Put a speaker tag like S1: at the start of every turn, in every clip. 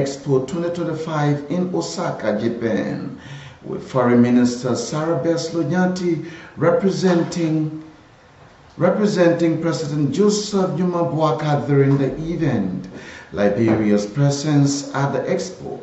S1: Expo 2025 in Osaka, Japan, with Foreign Minister Sarabes Lonyanti representing President Joseph Numa Boakai during the event. Liberia's presence at the Expo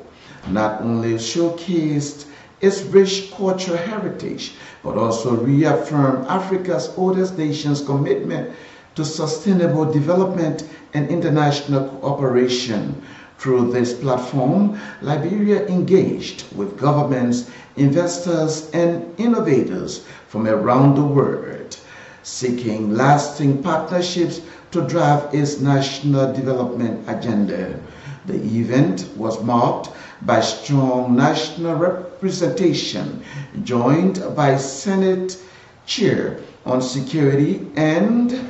S1: not only showcased its rich cultural heritage, but also reaffirmed Africa's oldest nation's commitment to sustainable development and international cooperation. Through this platform, Liberia engaged with governments, investors, and innovators from around the world, seeking lasting partnerships to drive its national development agenda. The event was marked by strong national representation, joined by Senate Chair on Security and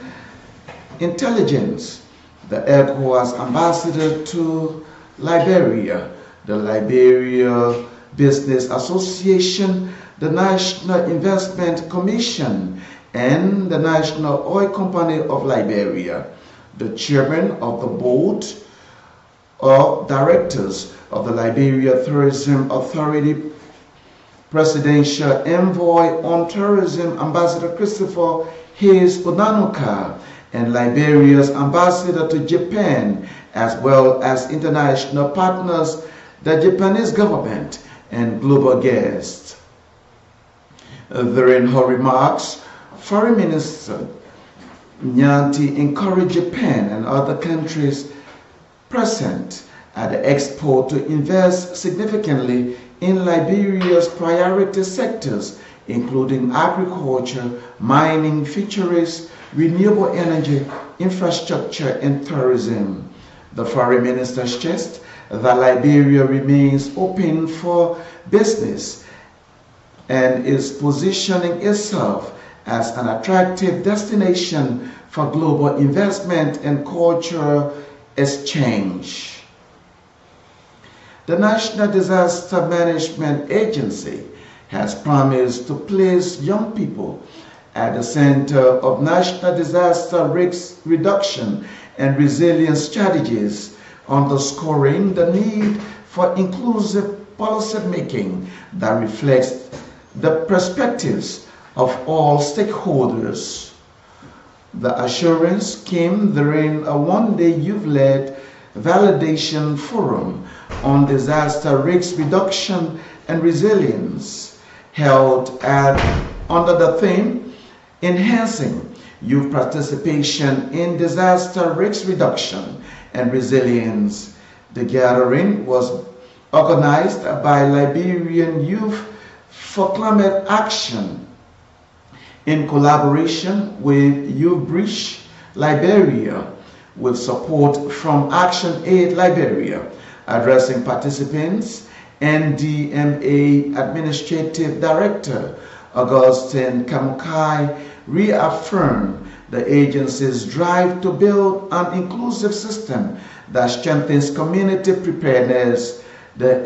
S1: Intelligence, the ECOWAS Ambassador to Liberia, the Liberia Business Association, the National Investment Commission, and the National Oil Company of Liberia, the Chairman of the Board of Directors of the Liberia Tourism Authority, Presidential Envoy on Tourism Ambassador Christopher Hayes Onanuka, and Liberia's Ambassador to Japan, as well as international partners, the Japanese government, and global guests. During her remarks, Foreign Minister Nyanti encouraged Japan and other countries present at the Expo to invest significantly in Liberia's priority sectors, including agriculture, mining, fisheries, renewable energy, infrastructure, and tourism. The Foreign Minister stressed that Liberia remains open for business and is positioning itself as an attractive destination for global investment and cultural exchange. The National Disaster Management Agency has promised to place young people at the center of national disaster risk reduction and resilience strategies, underscoring the need for inclusive policy making that reflects the perspectives of all stakeholders. The assurance came during a one-day youth-led validation forum on disaster risk reduction and resilience held under the theme Enhancing Youth Participation in Disaster Risk Reduction and Resilience. The gathering was organized by Liberian Youth for Climate Action in collaboration with Youth Bridge Liberia, with support from Action Aid Liberia. Addressing participants, NDMA Administrative Director Augustine Kamukai reaffirmed the agency's drive to build an inclusive system that strengthens community preparedness. The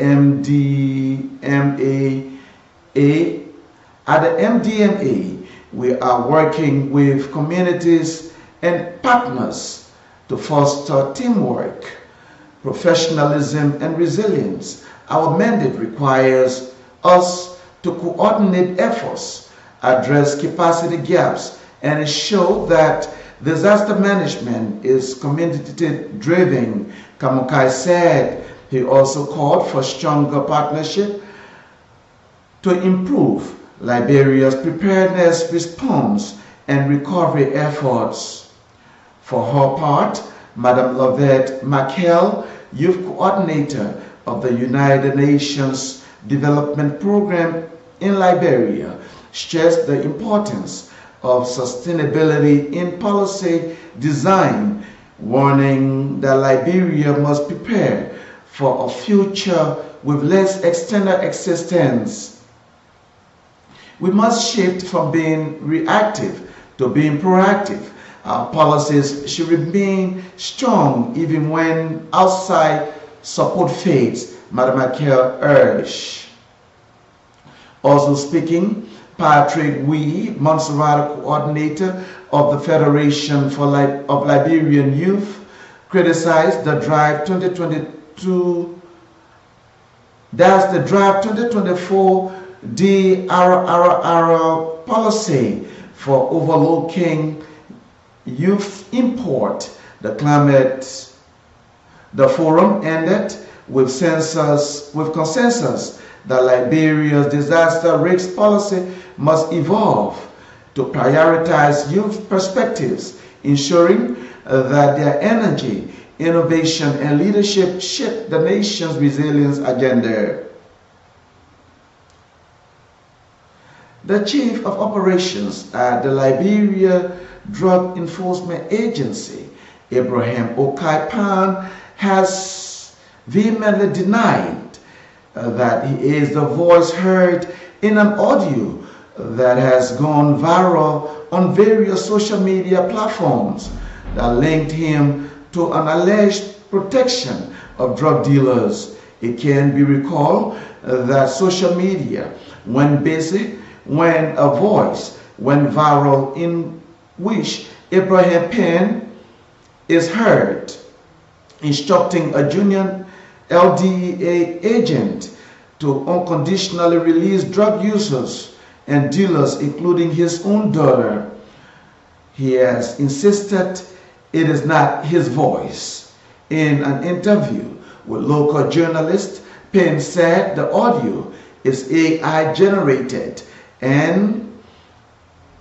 S1: At the MDMA, we are working with communities and partners to foster teamwork, professionalism, and resilience. Our mandate requires us to coordinate efforts, address capacity gaps, and ensure that disaster management is community-driven. Kamukai said he also called for stronger partnership to improve Liberia's preparedness, response, and recovery efforts. For her part, Madam Lovette Mackell, Youth Coordinator of the United Nations Development Program in Liberia, stressed the importance of sustainability in policy design, warning that Liberia must prepare for a future with less external assistance. We must shift from being reactive to being proactive. Our policies should remain strong even when outside support fades, Madam Mackell urged. Also speaking, Patrick Wee, Montserrat coordinator of the Federation of Liberian Youth, criticized the Drive 2022 That's the draft 2024 DRRR policy for overlooking youth import. The forum ended with consensus that Liberia's disaster risk policy must evolve to prioritize youth perspectives, ensuring that their energy, innovation, and leadership shape the nation's resilience agenda. The Chief of Operations at the Liberia Drug Enforcement Agency, Ibrahim Okaipan, has vehemently denied that he is the voice heard in an audio that has gone viral on various social media platforms that linked him to an alleged protection of drug dealers. It can be recalled that social media went busy when a voice went viral in which Ibrahim Penn is heard instructing a junior LDEA agent to unconditionally release drug users and dealers, including his own daughter. He has insisted it is not his voice. In an interview with local journalists, Penn said the audio is AI generated and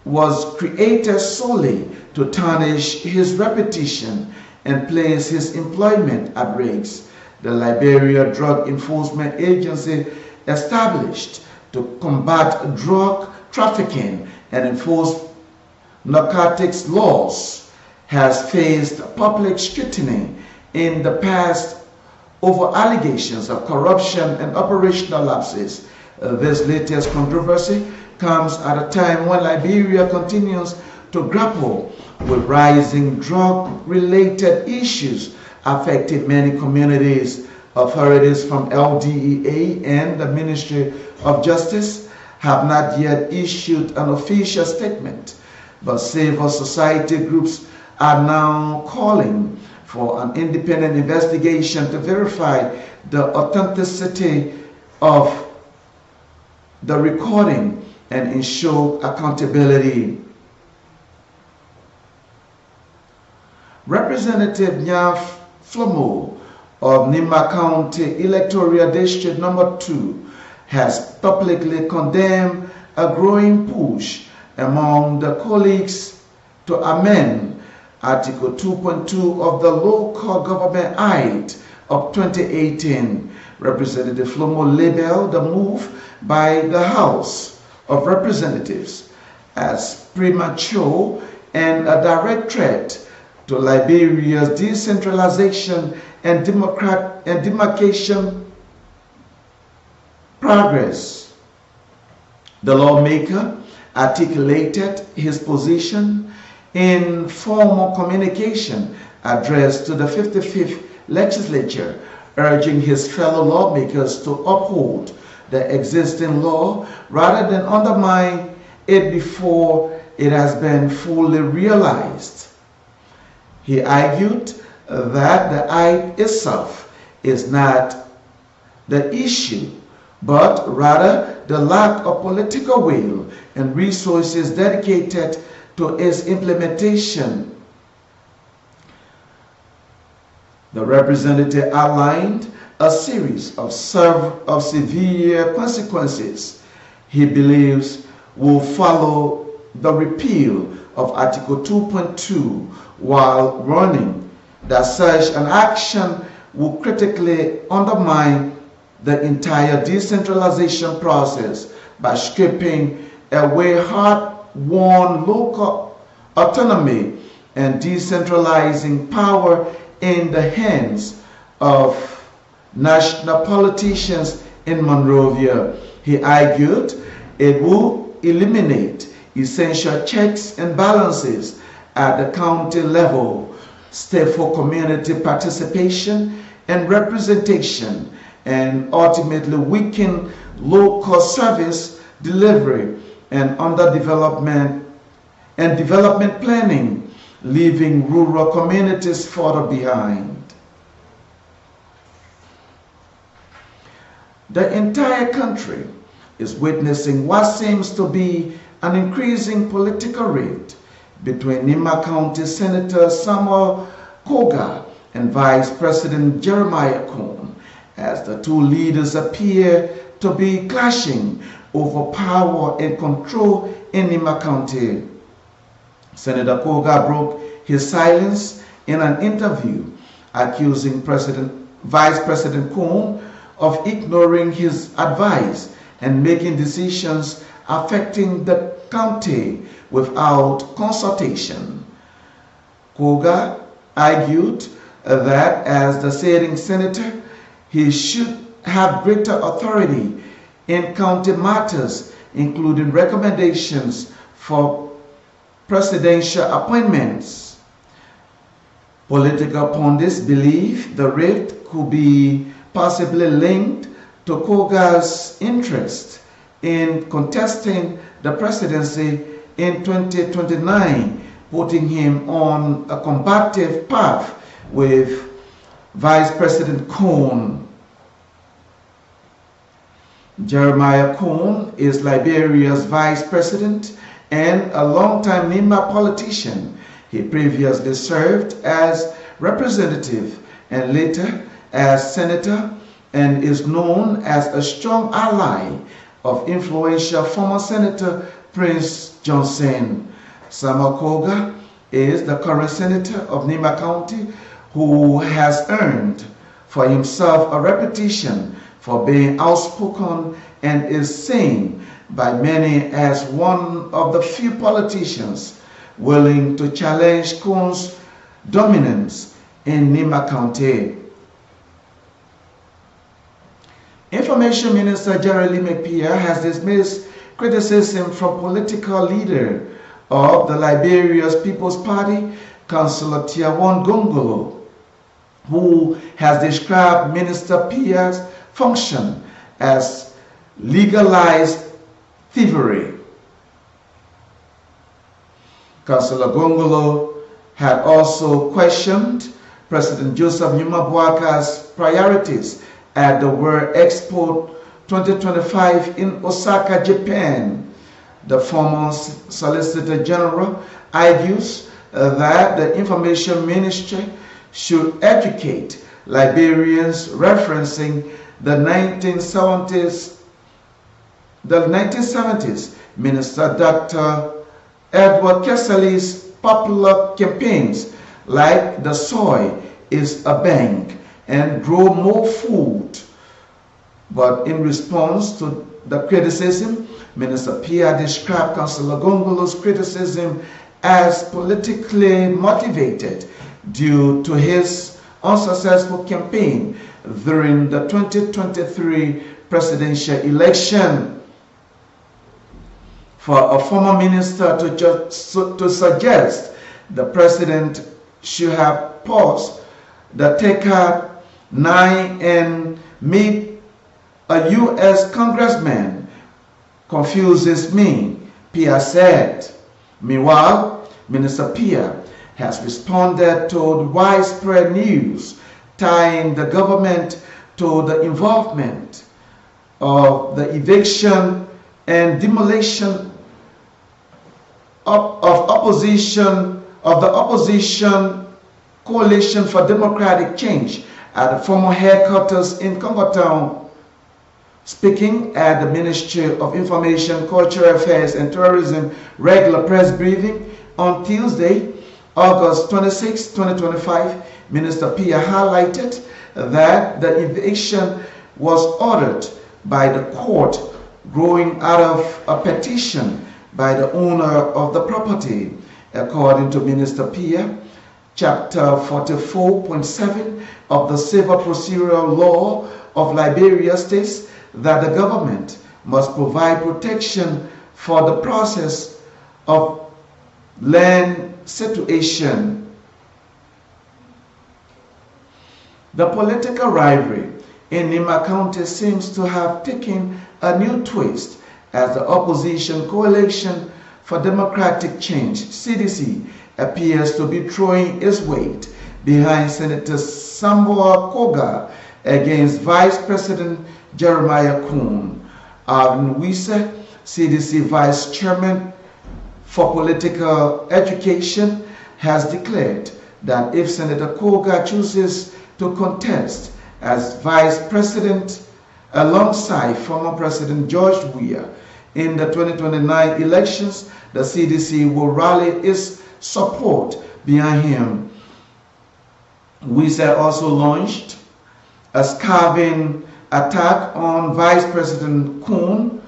S1: was created solely to tarnish his reputation and place his employment at risk. The Liberia Drug Enforcement Agency, established to combat drug trafficking and enforce narcotics laws, has faced public scrutiny in the past over allegations of corruption and operational lapses. This latest controversy comes at a time when Liberia continues to grapple with rising drug-related issues affecting many communities. Authorities from LDEA and the Ministry of Justice have not yet issued an official statement, but civil society groups are now calling for an independent investigation to verify the authenticity of the recording and ensure accountability. Representative Nyaf Flomo of Nimba County Electoral District Number 2 has publicly condemned a growing push among the colleagues to amend Article 2.2 of the Local Government Act of 2018. Representative Flomo labeled the move by the House of Representatives as premature and a direct threat to Liberia's decentralization and demarcation progress. The lawmaker articulated his position in formal communication addressed to the 55th legislature, urging his fellow lawmakers to uphold the existing law rather than undermine it before it has been fully realized. He argued that the act itself is not the issue, but rather the lack of political will and resources dedicated to its implementation. The representative outlined a series of severe consequences he believes will follow the repeal of Article 2.2, while warning that such an action will critically undermine the entire decentralization process by stripping away hard-won local autonomy and decentralizing power in the hands of national politicians in Monrovia. He argued it will eliminate essential checks and balances at the county level, stifle community participation and representation, and ultimately weaken local service delivery and development planning, leaving rural communities further behind. The entire country is witnessing what seems to be an increasing political rift between Nimba County Senator Samuel Koga and Vice President Jeremiah Cohn, as the two leaders appear to be clashing over power and control in Nimba County. Senator Koga broke his silence in an interview, accusing Vice President Cohn of ignoring his advice and making decisions affecting the county without consultation. Koga argued that as the sitting senator, he should have greater authority in county matters, including recommendations for presidential appointments. Political pundits believe the rift could be possibly linked to Koga's interest in contesting the presidency in 2029, putting him on a combative path with Vice President Cohn. Jeremiah Cohn is Liberia's vice president and a longtime Nimba politician. He previously served as representative and later as senator, and is known as a strong ally of influential former Senator Prince Johnson. Samuel Koga is the current senator of Nimba County, who has earned for himself a reputation for being outspoken and is seen by many as one of the few politicians willing to challenge Cohn's dominance in Nimba County. Information Minister Jerry Lee McPherson has dismissed criticism from political leader of the Liberia's People's Party, Councillor Tiawon Gongolo, who has described Minister Pia's function as legalized thievery. Councillor Gongolo had also questioned President Joseph Numa Boaka's priorities at the World Expo 2025 in Osaka, Japan. The former Solicitor General argues that the Information Ministry should educate Liberians referencing the 1970s Minister Dr. Edward Kesseley's popular campaigns like the soil is a bank and grow more food. But in response to the criticism, Minister Pia described Councillor Gongolo's criticism as politically motivated due to his unsuccessful campaign during the 2023 presidential election. For a former minister to suggest the president should have paused the TECA 9 and meet a U.S. congressman confuses me, Pia said. Meanwhile, Minister Pia has responded to widespread news tying the government to the involvement of the eviction and demolition of the opposition Coalition for Democratic Change at the former headquarters in Congo Town. Speaking at the Ministry of Information, Cultural Affairs and Tourism regular press briefing on Tuesday, August 26, 2025, Minister Pia highlighted that the eviction was ordered by the court growing out of a petition by the owner of the property. According to Minister Pia, Chapter 44.7 of the Civil Procedural Law of Liberia states that the government must provide protection for the process of land situation. The political rivalry in Nimba County seems to have taken a new twist as the opposition Coalition for Democratic Change, CDC, appears to be throwing its weight behind Senator Samuel Koga against Vice President Jeremiah Kuhn, Arvin Wiese, CDC Vice Chairman for Political Education, has declared that if Senator Koga chooses to contest as Vice President alongside former President George Weah in the 2029 elections, the CDC will rally its support behind him. Wiese also launched a scathing attack on Vice President Kuhn,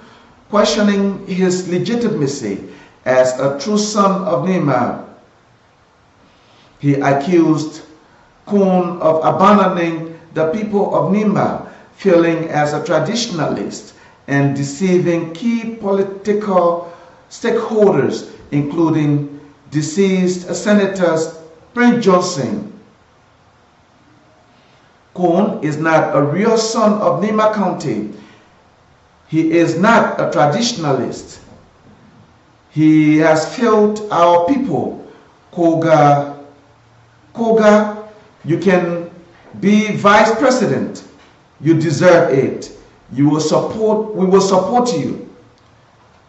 S1: questioning his legitimacy as a true son of Nimba. He accused Kuhn of abandoning the people of Nimba, failing as a traditionalist, and deceiving key political stakeholders, including deceased Senators Prince Johnson. Kuhn is not a real son of Nimba County. He is not a traditionalist. He has failed our people. Koga, you can be vice president. You deserve it. We will support you.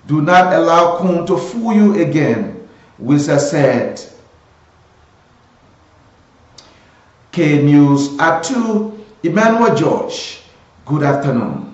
S1: Do not allow Kuhn to fool you again, Wiese said. K News at 2, Emmanuel George. Good afternoon.